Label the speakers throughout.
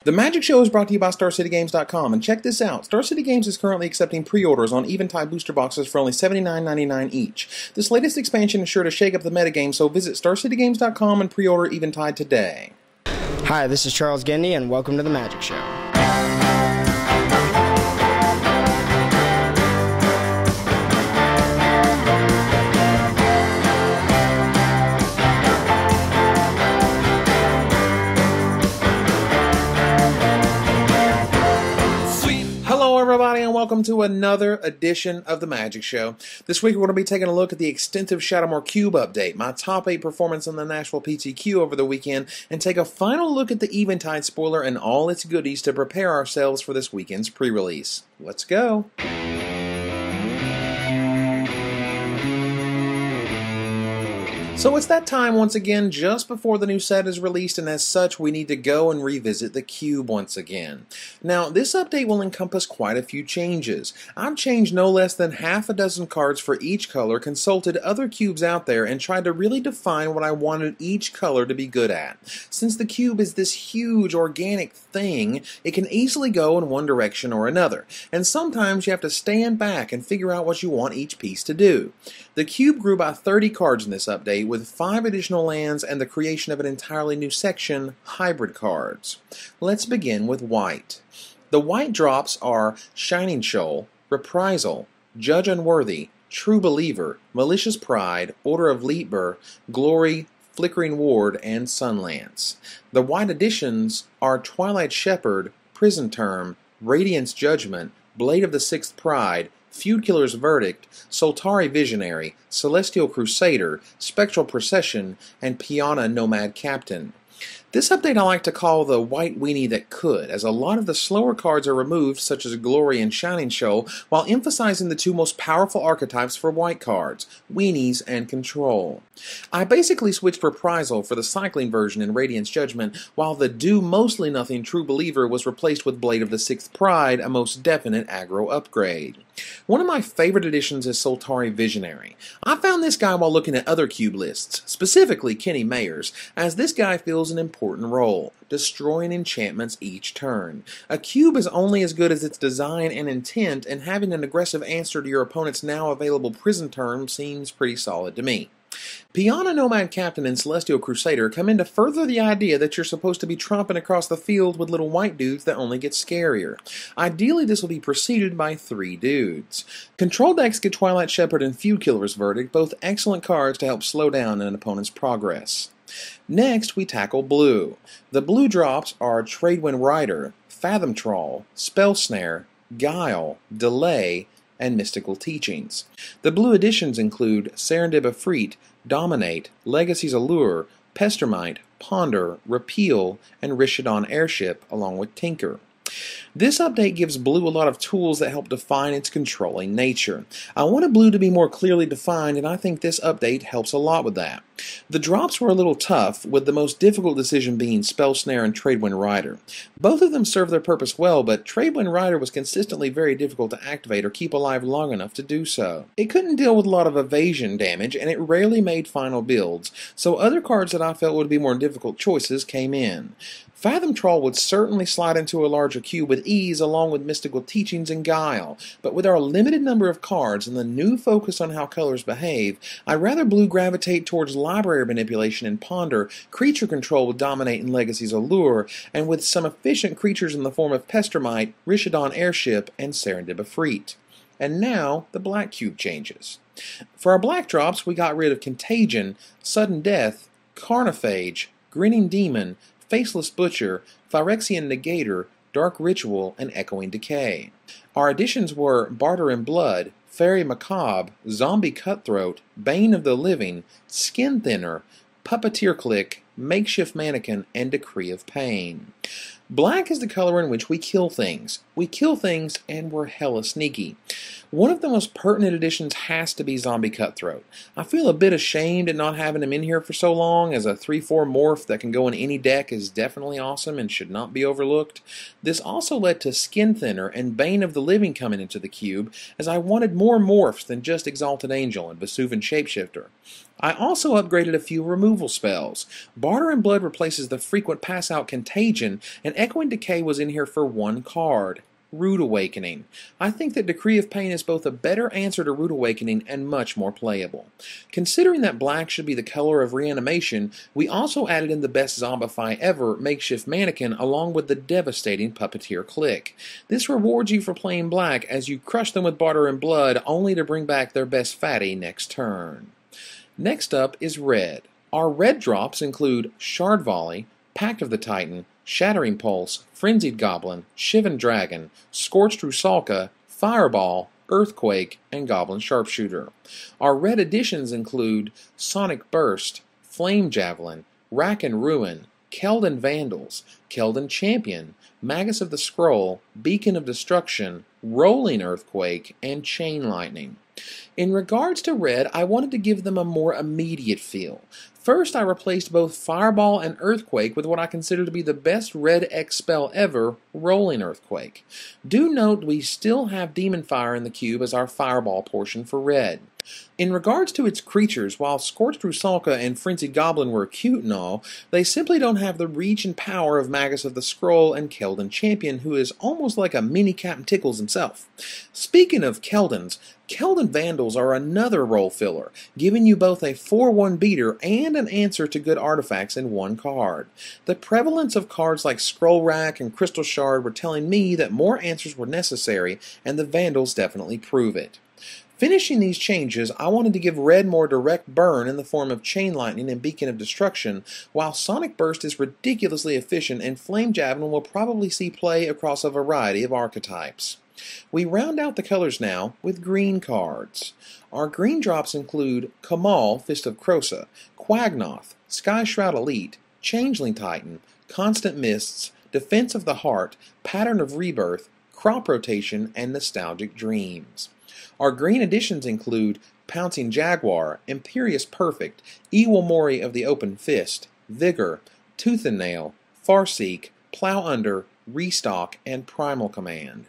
Speaker 1: The Magic Show is brought to you by StarCityGames.com, and check this out. Star City Games is currently accepting pre-orders on Eventide booster boxes for only $79.99 each. This latest expansion is sure to shake up the metagame, so visit StarCityGames.com and pre-order Eventide today.
Speaker 2: Hi, this is Charles Gendy, and welcome to the Magic Show.
Speaker 1: Everybody, and welcome to another edition of the Magic Show. This week we're going to be taking a look at the extensive Shadowmoor Cube update, my top 8 performance on the Nashville PTQ over the weekend, and take a final look at the Eventide spoiler and all its goodies to prepare ourselves for this weekend's pre-release. Let's go! So it's that time once again, just before the new set is released, and as such we need to go and revisit the cube once again. Now this update will encompass quite a few changes. I've changed no less than half a dozen cards for each color, consulted other cubes out there, and tried to really define what I wanted each color to be good at. Since the cube is this huge organic thing, it can easily go in one direction or another, and sometimes you have to stand back and figure out what you want each piece to do. The cube grew by 30 cards in this update, with 5 additional lands and the creation of an entirely new section, hybrid cards. Let's begin with white. The white drops are Shining Shoal, Reprisal, Judge Unworthy, True Believer, Malicious Pride, Order of Leetber, Glory, Flickering Ward, and Sunlance. The white additions are Twilight Shepherd, Prison Term, Radiance Judgment, Blade of the Sixth Pride, Feud Killer's Verdict, Soltari Visionary, Celestial Crusader, Spectral Procession, and Piana Nomad Captain. This update I like to call the white weenie that could, as a lot of the slower cards are removed, such as Glory and Shining Shoal, while emphasizing the two most powerful archetypes for white cards, weenies and control. I basically switched Reprisal for the cycling version in Radiance Judgment, while the do-mostly-nothing True Believer was replaced with Blade of the Sixth Pride, a most definite aggro upgrade. One of my favorite additions is Soltari Visionary. I found this guy while looking at other cube lists, specifically Kenny Mayer's, as this guy fills an important role, destroying enchantments each turn. A cube is only as good as its design and intent, and having an aggressive answer to your opponent's now available prison term seems pretty solid to me. Piana Nomad Captain and Celestial Crusader come in to further the idea that you're supposed to be tromping across the field with little white dudes that only get scarier. Ideally, this will be preceded by 3 dudes. Control decks get Twilight Shepherd and Feud Killer's Verdict, both excellent cards to help slow down an opponent's progress. Next, we tackle blue. The blue drops are Tradewind Rider, Fathom Trawl, Spell Snare, Guile, Delay, and Mystical Teachings. The blue additions include Serendib Efreet, Dominate, Legacy's Allure, Pestermite, Ponder, Repeal, and Rishadon Airship, along with Tinker. This update gives blue a lot of tools that help define its controlling nature. I wanted blue to be more clearly defined, and I think this update helps a lot with that. The drops were a little tough, with the most difficult decision being Spell Snare and Tradewind Rider. Both of them serve their purpose well, but Tradewind Rider was consistently very difficult to activate or keep alive long enough to do so. It couldn't deal with a lot of evasion damage, and it rarely made final builds, so other cards that I felt would be more difficult choices came in. Fathom Trawl would certainly slide into a larger cube with ease, along with Mystical Teachings and Guile, but with our limited number of cards and the new focus on how colors behave, I'd rather blue gravitate towards Library Manipulation and Ponder, creature control with Dominate and Legacy's Allure, and with some efficient creatures in the form of Pestermite, Rishadon Airship, and Serendib Efreet. And now, the black cube changes. For our black drops, we got rid of Contagion, Sudden Death, Carnophage, Grinning Demon, Faceless Butcher, Phyrexian Negator, Dark Ritual, and Echoing Decay. Our additions were Barter in Blood, Fairy Macabre, Zombie Cutthroat, Bane of the Living, Skin Thinner, Puppeteer Click, Makeshift Mannequin, and Decree of Pain. Black is the color in which we kill things. We kill things and we're hella sneaky. One of the most pertinent additions has to be Zombie Cutthroat. I feel a bit ashamed at not having him in here for so long, as a 3/4 morph that can go in any deck is definitely awesome and should not be overlooked. This also led to Skin Thinner and Bane of the Living coming into the cube, as I wanted more morphs than just Exalted Angel and Vesuvan Shapeshifter. I also upgraded a few removal spells. Barter and Blood replaces the frequent pass-out Contagion, and Echoing Decay was in here for one card. Rude Awakening. I think that Decree of Pain is both a better answer to Rude Awakening and much more playable. Considering that black should be the color of reanimation, we also added in the best Zombify ever, Makeshift Mannequin, along with the devastating Puppeteer Click. This rewards you for playing black as you crush them with Barter and Blood, only to bring back their best fatty next turn. Next up is red. Our red drops include Shard Volley, Pact of the Titan, Shattering Pulse, Frenzied Goblin, Shivan Dragon, Scorched Rusalka, Fireball, Earthquake, and Goblin Sharpshooter. Our red additions include Sonic Burst, Flame Javelin, Rack and Ruin, Keldon Vandals, Keldon Champion, Magus of the Scroll, Beacon of Destruction, Rolling Earthquake, and Chain Lightning. In regards to red, I wanted to give them a more immediate feel. First, I replaced both Fireball and Earthquake with what I consider to be the best red X spell ever, Rolling Earthquake. Do note we still have Demon Fire in the cube as our Fireball portion for red. In regards to its creatures, while Scorched Rusalka and Frenzied Goblin were cute and all, they simply don't have the reach and power of Magus of the Scroll and Keldon Champion, who is almost like a mini Captain Tickles himself. Speaking of Keldons, Keldon Vandals are another role filler, giving you both a 4/1 beater and an answer to good artifacts in one card. The prevalence of cards like Scroll Rack and Crystal Shard were telling me that more answers were necessary, and the Vandals definitely prove it. Finishing these changes, I wanted to give red more direct burn in the form of Chain Lightning and Beacon of Destruction, while Sonic Burst is ridiculously efficient and Flame Javelin will probably see play across a variety of archetypes. We round out the colors now with green cards. Our green drops include Kamal, Fist of Krosa, Quagnoth, Sky Shroud Elite, Changeling Titan, Constant Mists, Defense of the Heart, Pattern of Rebirth, Crop Rotation, and Nostalgic Dreams. Our green additions include Pouncing Jaguar, Imperious Perfect, Iwamori of the Open Fist, Vigor, Tooth and Nail, Farseek, Plow Under, Restock, and Primal Command.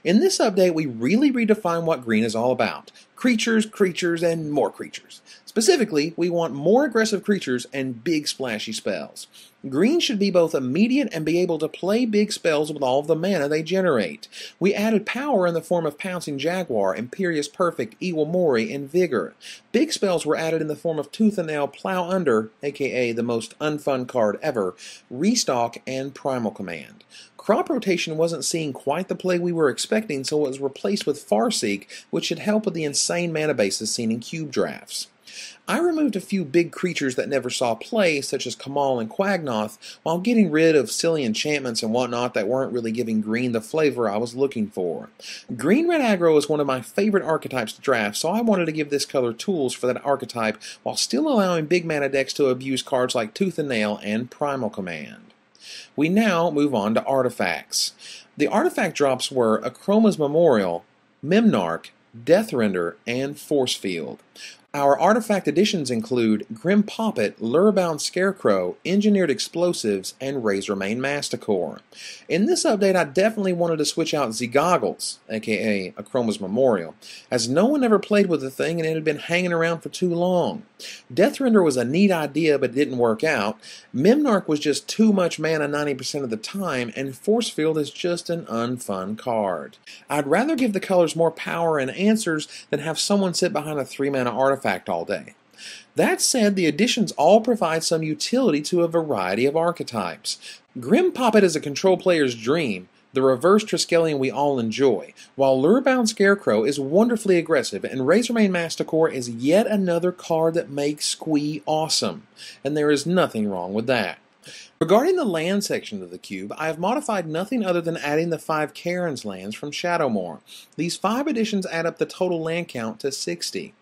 Speaker 1: In this update, we really redefine what green is all about. Creatures, creatures, and more creatures. Specifically, we want more aggressive creatures and big splashy spells. Green should be both immediate and be able to play big spells with all of the mana they generate. We added power in the form of Pouncing Jaguar, Imperious Perfect, Iwamori, and Vigor. Big spells were added in the form of Tooth and Nail, Plow Under, aka the most unfun card ever, Restock, and Primal Command. Crop Rotation wasn't seeing quite the play we were expecting, so it was replaced with Farseek, which should help with the insane mana bases seen in cube drafts. I removed a few big creatures that never saw play, such as Kamal and Quagnoth, while getting rid of silly enchantments and whatnot that weren't really giving green the flavor I was looking for. Green-red aggro is one of my favorite archetypes to draft, so I wanted to give this color tools for that archetype while still allowing big mana decks to abuse cards like Tooth and Nail and Primal Command. We now move on to artifacts. The artifact drops were Akroma's Memorial, Memnarch, Deathrender, and Force Field. Our artifact additions include Grim Poppet, Lurebound Scarecrow, Engineered Explosives, and Razormane Masticore. In this update, I definitely wanted to switch out Z-Goggles, aka Akroma's Memorial, as no one ever played with the thing and it had been hanging around for too long. Deathrender was a neat idea but didn't work out. Memnarch was just too much mana 90% of the time, and Force Field is just an unfun card. I'd rather give the colors more power and answers than have someone sit behind a 3-mana artifact all day. That said, the additions all provide some utility to a variety of archetypes. Grim Poppet is a control player's dream, the reverse Triskelion we all enjoy, while Lurebound Scarecrow is wonderfully aggressive, and Razormane Masticore is yet another card that makes Squee awesome, and there is nothing wrong with that. Regarding the land section of the cube, I have modified nothing other than adding the 5 Karen's lands from Shadowmoor. These 5 additions add up the total land count to 60.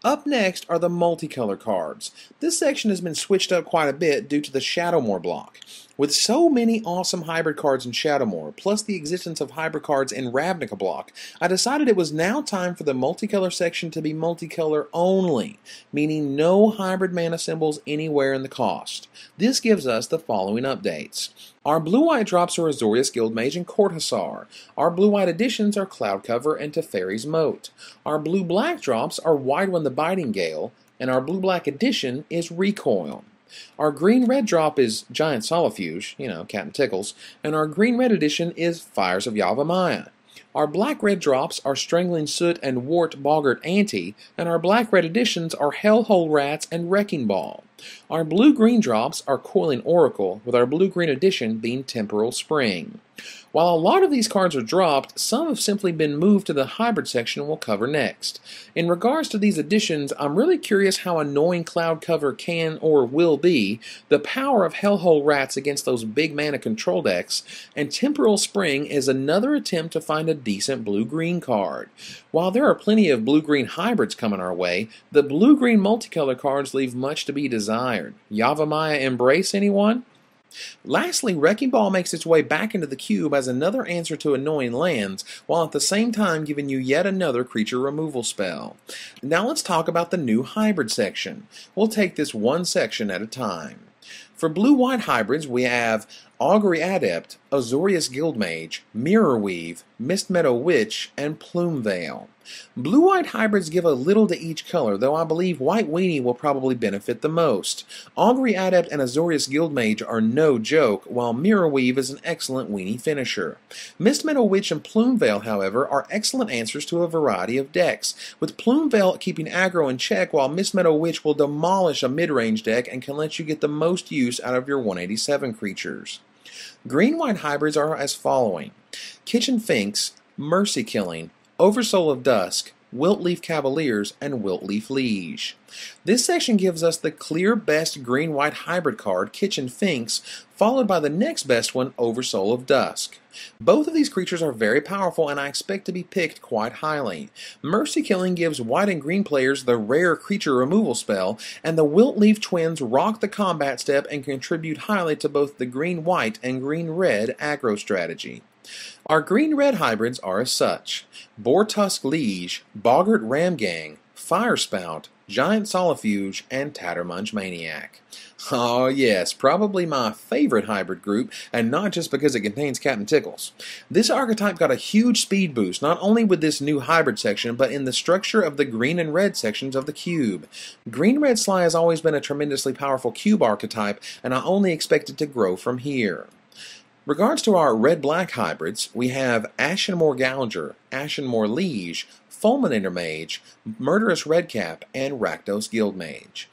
Speaker 1: Up next are the multicolor cards. This section has been switched up quite a bit due to the Shadowmoor block. With so many awesome hybrid cards in Shadowmoor, plus the existence of hybrid cards in Ravnica block, I decided it was now time for the multicolor section to be multicolor only, meaning no hybrid mana symbols anywhere in the cost. This gives us the following updates. Our blue-white drops are Azorius Guildmage and Court Hussar. Our blue-white additions are Cloudcover and Teferi's Moat. Our blue-black drops are Widewind the Biting Gale, and our blue-black addition is Recoil. Our green-red drop is Giant Solifuge, Captain Tickles, and our green-red edition is Fires of Yavimaya. Our black-red drops are Strangling Soot and Wart Boggart Ante, and our black-red editions are Hellhole Rats and Wrecking Ball. Our blue-green drops are Coiling Oracle, with our blue-green edition being Temporal Spring. While a lot of these cards are dropped, some have simply been moved to the hybrid section we'll cover next. In regards to these additions, I'm really curious how annoying Cloudcover can or will be, the power of Hellhole Rats against those big mana control decks, and Temporal Spring is another attempt to find a decent blue-green card. While there are plenty of blue-green hybrids coming our way, the blue-green multicolor cards leave much to be desired. Yavimaya Embrace, anyone? Lastly, Wrecking Ball makes its way back into the cube as another answer to annoying lands, while at the same time giving you yet another creature removal spell. Now let's talk about the new hybrid section. We'll take this one section at a time. For blue-white hybrids, we have Augury Adept, Azorius Guildmage, Mirrorweave, Mistmeadow Witch, and Plumeveil. Blue-white hybrids give a little to each color, though I believe White Weenie will probably benefit the most. Augury Adept and Azorius Guildmage are no joke, while Mirrorweave is an excellent weenie finisher. Mistmeadow Witch and Plumeveil, however, are excellent answers to a variety of decks, with Plumeveil keeping aggro in check, while Mistmeadow Witch will demolish a mid-range deck and can let you get the most use out of your 187 creatures. Green-white hybrids are as following: Kitchen Finks, Mercy Killing, Oversoul of Dusk, Wiltleaf Cavaliers, and Wiltleaf Liege. This section gives us the clear best green-white hybrid card, Kitchen Finks, followed by the next best one, Oversoul of Dusk. Both of these creatures are very powerful and I expect to be picked quite highly. Mercy Killing gives white and green players the rare creature removal spell, and the Wiltleaf twins rock the combat step and contribute highly to both the green-white and green-red aggro strategy. Our green-red hybrids are as such: Boartusk Liege, Boggart Ramgang, Firespout, Giant Solifuge, and Tattermunch Maniac. Oh yes, probably my favorite hybrid group, and not just because it contains Captain Tickles. This archetype got a huge speed boost, not only with this new hybrid section, but in the structure of the green and red sections of the cube. Green-red Sly has always been a tremendously powerful cube archetype, and I only expect it to grow from here. Regards to our red-black hybrids, we have Ashenmoor Gouger, Ashenmoor Liege, Fulminator Mage, Murderous Redcap, and Rakdos Guildmage.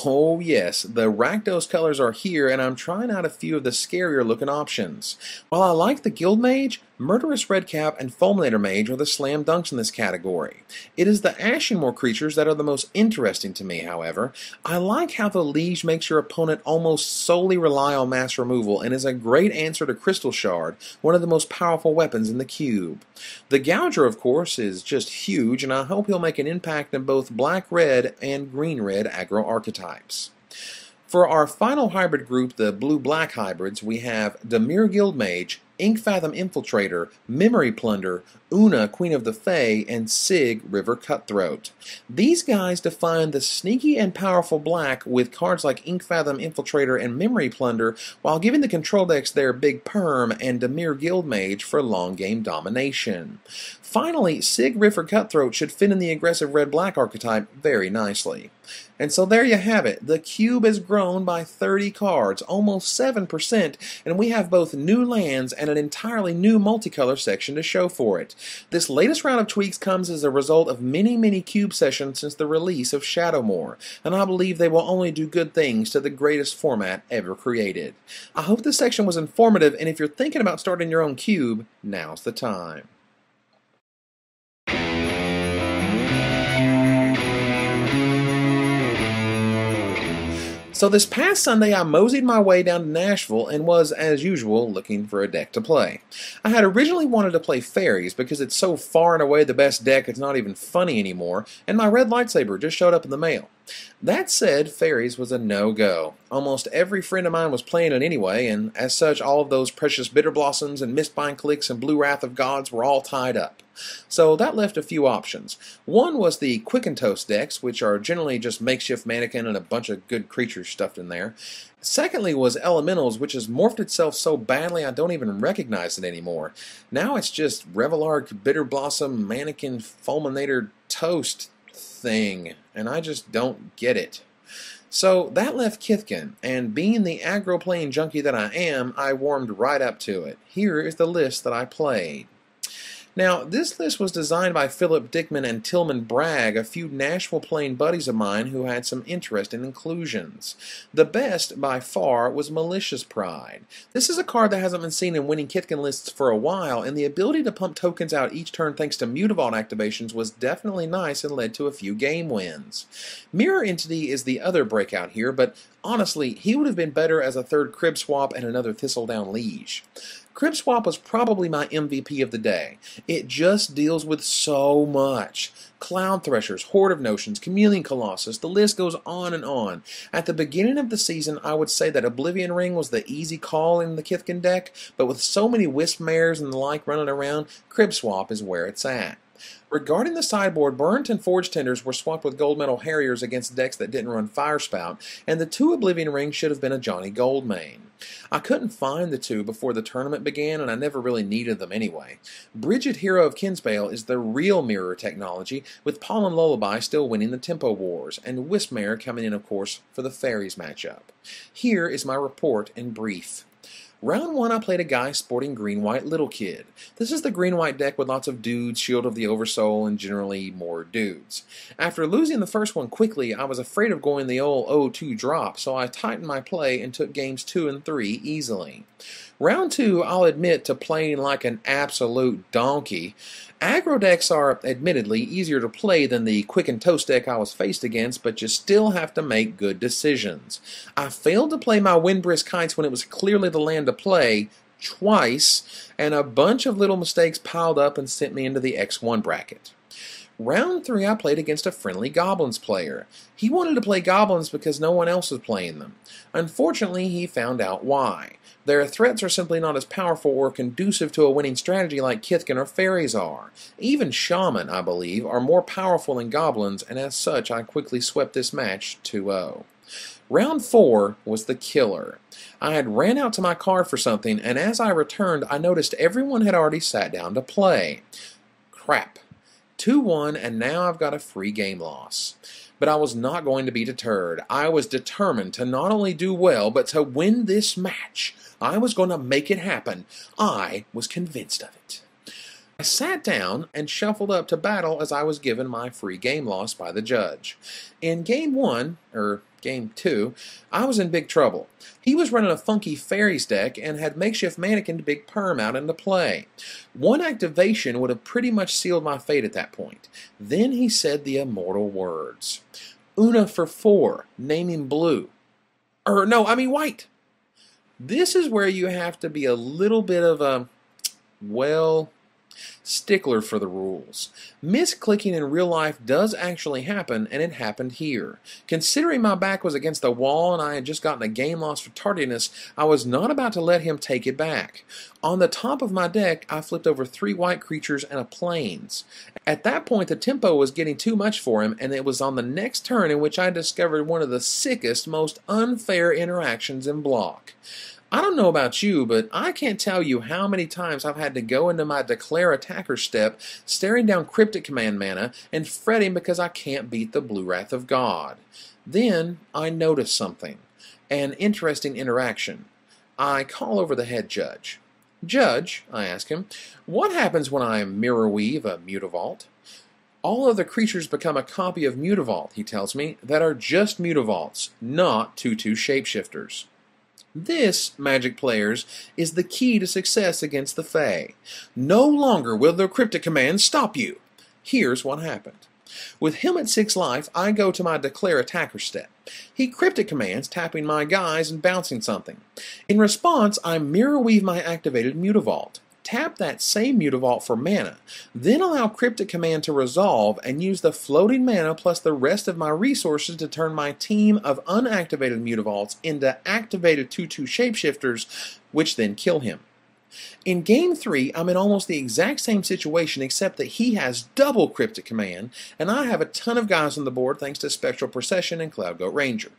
Speaker 1: Oh yes, the Rakdos colors are here, and I'm trying out a few of the scarier looking options. While I like the Guildmage, Murderous Redcap and Fulminator Mage are the slam dunks in this category. It is the Ashenmoor creatures that are the most interesting to me, however. I like how the Liege makes your opponent almost solely rely on mass removal and is a great answer to Crystal Shard, one of the most powerful weapons in the cube. The Gouger, of course, is just huge, and I hope he'll make an impact in both black-red and green-red aggro archetypes. For our final hybrid group, the blue-black hybrids, we have Dimir Guildmage, Inkfathom Infiltrator, Memory Plunder, Una, Queen of the Fae, and Sig, River Cutthroat. These guys define the sneaky and powerful black with cards like Inkfathom Infiltrator and Memory Plunder, while giving the control decks their Big Perm and Dimir Guildmage for long game domination. Finally, Sig, River Cutthroat should fit in the aggressive red-black archetype very nicely. And so there you have it. The cube has grown by 30 cards, almost 7%, and we have both new lands and an entirely new multicolor section to show for it. This latest round of tweaks comes as a result of many cube sessions since the release of Shadowmoor, and I believe they will only do good things to the greatest format ever created. I hope this section was informative, and if you're thinking about starting your own cube, now's the time. So this past Sunday I moseyed my way down to Nashville and was, as usual, looking for a deck to play. I had originally wanted to play Fairies because it's so far and away the best deck it's not even funny anymore, and my red lightsaber just showed up in the mail. That said, Fairies was a no-go. Almost every friend of mine was playing it anyway, and as such all of those precious Bitter Blossoms and Mistbind Clicks and Blue Wrath of Gods were all tied up. So that left a few options. One was the Quick and Toast decks, which are generally just makeshift mannequin and a bunch of good creatures stuffed in there. Secondly was Elementals, which has morphed itself so badly I don't even recognize it anymore. Now it's just Revelark, Bitter Blossom, Mannequin, Fulminator, Toast thing, and I just don't get it. So that left Kithkin, and being the aggro playing junkie that I am, I warmed right up to it. Here is the list that I played. Now, this list was designed by Philip Dickman and Tillman Bragg, a few Nashville playing buddies of mine who had some interest in inclusions. The best, by far, was Malicious Pride. This is a card that hasn't been seen in winning Kithkin lists for a while, and the ability to pump tokens out each turn thanks to Mutavault activations was definitely nice and led to a few game wins. Mirror Entity is the other breakout here, but honestly, he would have been better as a third Crib Swap and another Thistledown Liege. Crib Swap was probably my MVP of the day. It just deals with so much. Cloud Threshers, Horde of Notions, Chameleon Colossus, the list goes on and on. At the beginning of the season, I would say that Oblivion Ring was the easy call in the Kithkin deck, but with so many Wisp Mares and the like running around, Crib Swap is where it's at. Regarding the sideboard, Burnt and Forge Tenders were swapped with Gold Metal Harriers against decks that didn't run Firespout, and the two Oblivion Rings should have been a Johnny Goldmane. I couldn't find the two before the tournament began, and I never really needed them anyway. Bridget Hero of Kinsbale is the real mirror technology, with Pollen Lullaby still winning the Tempo Wars, and Wismare coming in, of course, for the Fairies matchup. Here is my report in brief. Round 1, I played a guy sporting green-white Little Kid. This is the green-white deck with lots of dudes, Shield of the Oversoul, and generally more dudes. After losing the first one quickly, I was afraid of going the old 0-2 drop, so I tightened my play and took games 2 and 3 easily. Round 2, I'll admit to playing like an absolute donkey. Aggro decks are, admittedly, easier to play than the Quick and Toast deck I was faced against, but you still have to make good decisions. I failed to play my Windbrisk Kites when it was clearly the land to play, twice, and a bunch of little mistakes piled up and sent me into the X1 bracket. Round 3, I played against a friendly Goblins player. He wanted to play Goblins because no one else was playing them. Unfortunately, he found out why. Their threats are simply not as powerful or conducive to a winning strategy like Kithkin or Fairies are. Even Shaman, I believe, are more powerful than Goblins, and as such I quickly swept this match 2-0. Round 4 was the killer. I had ran out to my car for something, and as I returned I noticed everyone had already sat down to play. Crap. 2-1, and now I've got a free game loss. But I was not going to be deterred. I was determined to not only do well, but to win this match. I was going to make it happen. I was convinced of it. I sat down and shuffled up to battle as I was given my free game loss by the judge. In game 1, or game 2, I was in big trouble. He was running a funky Fairies deck and had makeshift mannequin Big Perm out into play. One activation would have pretty much sealed my fate at that point. Then he said the immortal words. Una for 4, naming blue. White. This is where you have to be a little bit of a, stickler for the rules. Misclicking in real life does actually happen, and it happened here. Considering my back was against the wall and I had just gotten a game loss for tardiness, I was not about to let him take it back. On the top of my deck, I flipped over 3 white creatures and a plains. At that point, the tempo was getting too much for him, and it was on the next turn in which I discovered one of the sickest, most unfair interactions in block. I don't know about you, but I can't tell you how many times I've had to go into my Declare Attacker step, staring down Cryptic Command mana, and fretting because I can't beat the Blue Wrath of God. Then I notice something. An interesting interaction. I call over the head judge. Judge, I ask him, what happens when I mirror weave a Mutavault? All other creatures become a copy of Mutavault, he tells me, that are just Mutavaults, not 2/2 shapeshifters. This, Magic players, is the key to success against the Fae. No longer will their Cryptic Commands stop you. Here's what happened. With him at 6 life, I go to my Declare Attacker step. He Cryptic Commands, tapping my guys and bouncing something. In response, I mirror weave my activated Mutavault. tap that same Mutavault for mana, then allow Cryptic Command to resolve and use the floating mana plus the rest of my resources to turn my team of unactivated Mutavaults into activated 2/2 shapeshifters, which then kill him. In Game 3, I'm in almost the exact same situation except that he has double Cryptic Command, and I have a ton of guys on the board thanks to Spectral Procession and Cloudgoat Ranger.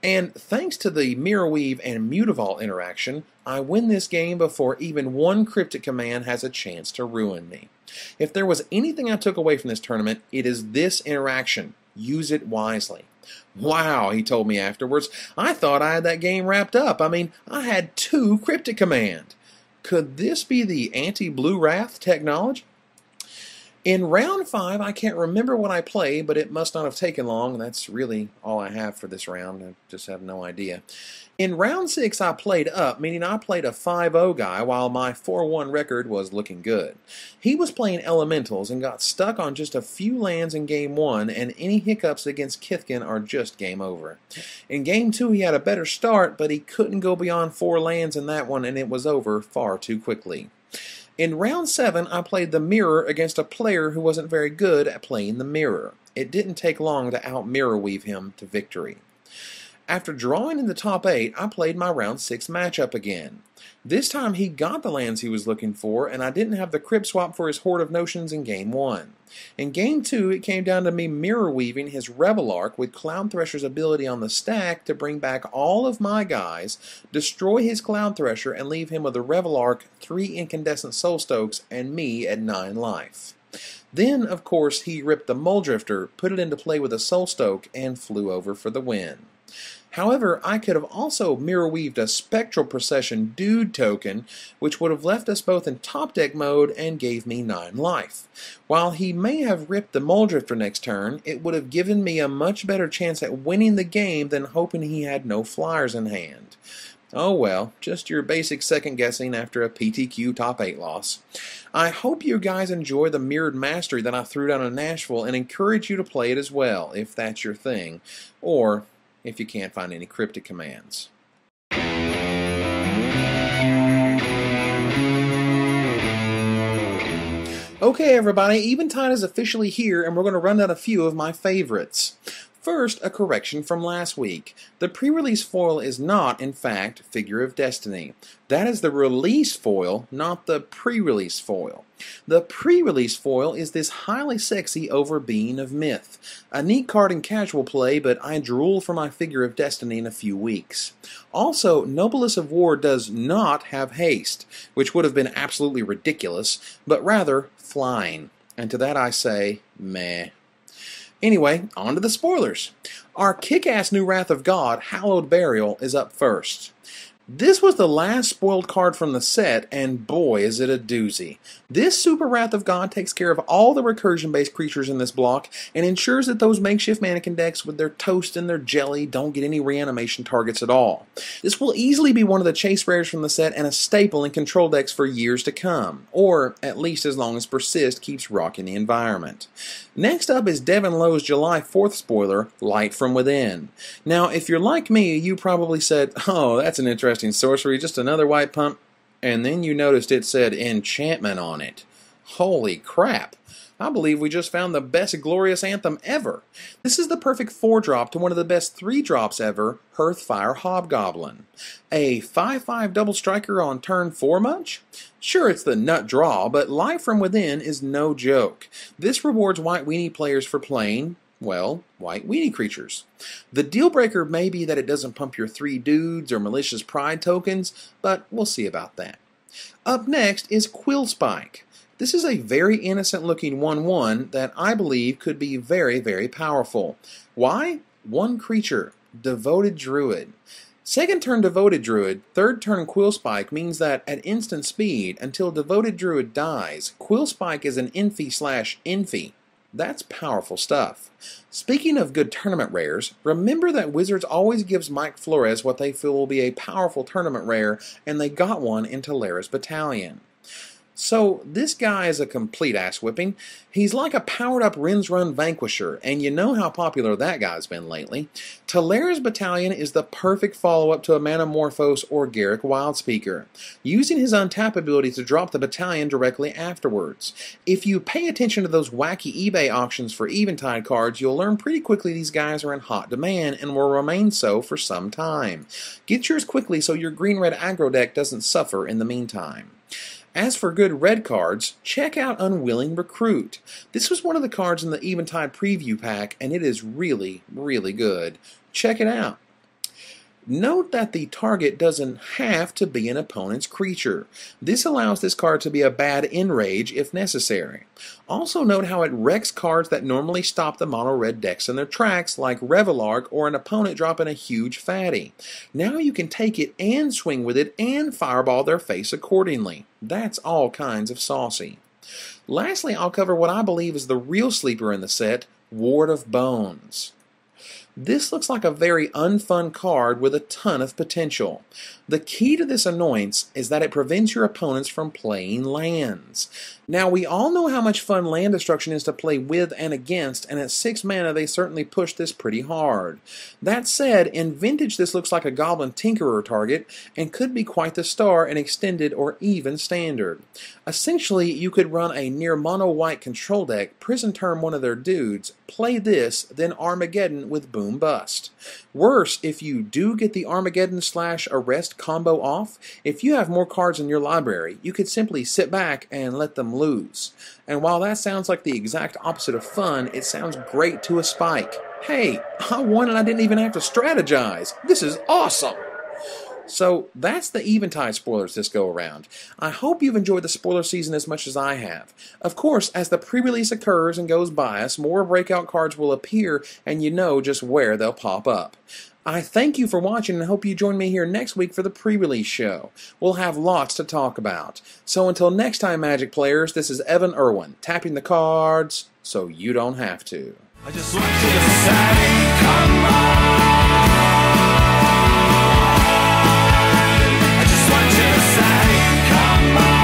Speaker 1: And thanks to the Mirror Weave and Mutavault interaction, I win this game before even one Cryptic Command has a chance to ruin me. If there was anything I took away from this tournament, it is this interaction. Use it wisely. Wow, he told me afterwards, I thought I had that game wrapped up. I mean, I had 2 Cryptic Command. Could this be the anti-Blue Wrath technology? In round 5, I can't remember what I played, but it must not have taken long. That's really all I have for this round. I just have no idea. In round 6, I played up, meaning I played a 5-0 guy while my 4-1 record was looking good. He was playing elementals and got stuck on just a few lands in game 1, and any hiccups against Kithkin are just game over. In game 2, he had a better start, but he couldn't go beyond 4 lands in that one, and it was over far too quickly. In round 7, I played the Mirror against a player who wasn't very good at playing the Mirror. It didn't take long to out-Mirror Weave him to victory. After drawing in the top 8, I played my round 6 matchup again. This time he got the lands he was looking for, and I didn't have the Crypt swap for his Horde of Notions in game 1. In game 2, it came down to me mirror weaving his Revelark with Cloud Thresher's ability on the stack to bring back all of my guys, destroy his Cloud Thresher, and leave him with a Revelark, 3 Incandescent Soul Stokes, and me at 9 life. Then, of course, he ripped the Muldrifter, put it into play with a Soul Stoke, and flew over for the win. However, I could have also mirror-weaved a Spectral Procession Dude token, which would have left us both in top deck mode and gave me 9 life. While he may have ripped the Muldrifter next turn, it would have given me a much better chance at winning the game than hoping he had no flyers in hand. Oh well, just your basic second guessing after a PTQ top 8 loss. I hope you guys enjoy the Mirrored Mastery that I threw down in Nashville and encourage you to play it as well, if that's your thing, or if you can't find any Cryptic commands. Okay everybody, Eventide is officially here and we're going to run down a few of my favorites. First, a correction from last week. The pre-release foil is not, in fact, Figure of Destiny. That is the release foil, not the pre-release foil. The pre-release foil is this highly sexy Overbeing of Myth. A neat card in casual play, but I drool for my Figure of Destiny in a few weeks. Also, Noblesse of War does not have haste, which would have been absolutely ridiculous, but rather flying. And to that I say, meh. Anyway, on to the spoilers. Our kick-ass new Wrath of God, Hallowed Burial, is up first. This was the last spoiled card from the set, and boy is it a doozy. This Super Wrath of God takes care of all the recursion-based creatures in this block, and ensures that those makeshift mannequin decks with their toast and their jelly don't get any reanimation targets at all. This will easily be one of the chase rares from the set and a staple in control decks for years to come, or at least as long as Persist keeps rocking the environment. Next up is Devin Lowe's July 4th spoiler, Light from Within. Now, if you're like me, you probably said, oh, that's an interesting sorcery, just another white pump, and then you noticed it said enchantment on it. Holy crap! I believe we just found the best glorious anthem ever. This is the perfect 4-drop to one of the best 3-drops ever, Hearthfire Hobgoblin. A 5/5 double striker on turn 4 much? Sure, it's the nut draw, but Light from Within is no joke. This rewards White Weenie players for playing, well, White Weenie creatures. The deal breaker may be that it doesn't pump your 3 dudes or malicious pride tokens, but we'll see about that. Up next is Quill Spike. This is a very innocent looking 1/1 that I believe could be very, very powerful. Why? 1 creature, Devoted Druid. Second turn Devoted Druid, third turn Quill Spike means that at instant speed, until Devoted Druid dies, Quill Spike is an Infy/Infy. That's powerful stuff. Speaking of good tournament rares, remember that Wizards always gives Mike Flores what they feel will be a powerful tournament rare, and they got one in Talara's Battalion. So, this guy is a complete ass-whipping. He's like a powered-up Ren's Run Vanquisher, and you know how popular that guy's been lately. Talera's Battalion is the perfect follow-up to a Manamorphose or Garruk Wildspeaker, using his untap ability to drop the battalion directly afterwards. If you pay attention to those wacky eBay auctions for Eventide cards, you'll learn pretty quickly these guys are in hot demand and will remain so for some time. Get yours quickly so your green-red aggro deck doesn't suffer in the meantime. As for good red cards, check out Unwilling Recruit. This was one of the cards in the Eventide preview pack, and it is really, really good. Check it out. Note that the target doesn't have to be an opponent's creature. This allows this card to be a bad enrage if necessary. Also note how it wrecks cards that normally stop the mono-red decks in their tracks, like Revelark or an opponent dropping a huge fatty. Now you can take it and swing with it and fireball their face accordingly. That's all kinds of saucy. Lastly, I'll cover what I believe is the real sleeper in the set, Ward of Bones. This looks like a very unfun card with a ton of potential. The key to this annoyance is that it prevents your opponents from playing lands. Now, we all know how much fun land destruction is to play with and against, and at 6 mana they certainly push this pretty hard. That said, in Vintage this looks like a Goblin Tinkerer target, and could be quite the star in Extended or even Standard. Essentially, you could run a near mono-white control deck, prison term one of their dudes, play this, then Armageddon with Boom Bust. Worse, if you do get the Armageddon/Arrest combo off, if you have more cards in your library, you could simply sit back and let them lose. And while that sounds like the exact opposite of fun, it sounds great to a spike. Hey, I won and I didn't even have to strategize. This is awesome! So that's the Eventide spoilers this go around. I hope you've enjoyed the spoiler season as much as I have. Of course, as the pre-release occurs and goes by us, more breakout cards will appear and you know just where they'll pop up. I thank you for watching and hope you join me here next week for the pre-release show. We'll have lots to talk about. So until next time, Magic players, this is Evan Irwin, tapping the cards so you don't have to.
Speaker 3: I just want you to say, come on. I just want you to say, come on.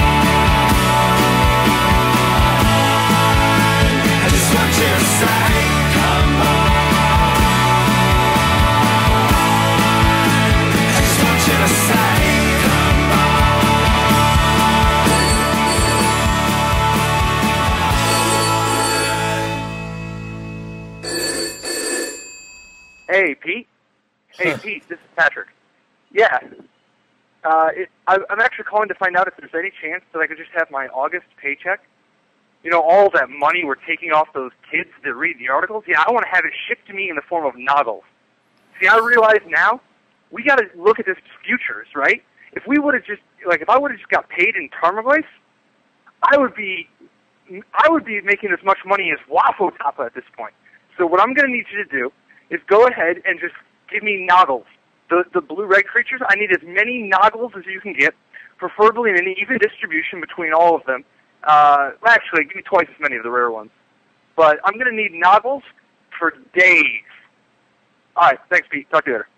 Speaker 3: I just want you to say, come on. I just want you to say, come on.
Speaker 4: Hey, Pete. Hey, Pete, this is Patrick. Yeah. I'm actually calling to find out if there's any chance that I could just have my August paycheck. You know, all that money we're taking off those kids that read the articles. Yeah, I want to have it shipped to me in the form of noggles. See, I realize now we got to look at this as futures, right? If we would have just, if I would have just got paid in Tarmogoyf, I would be making as much money as Waffle Tapa at this point. So what I'm going to need you to do is go ahead and just give me noggles. The blue-red creatures, I need as many noggles as you can get, preferably in an even distribution between all of them. Actually, give me twice as many of the rare ones. But I'm going to need noggles for days. All right, thanks, Pete. Talk to you later.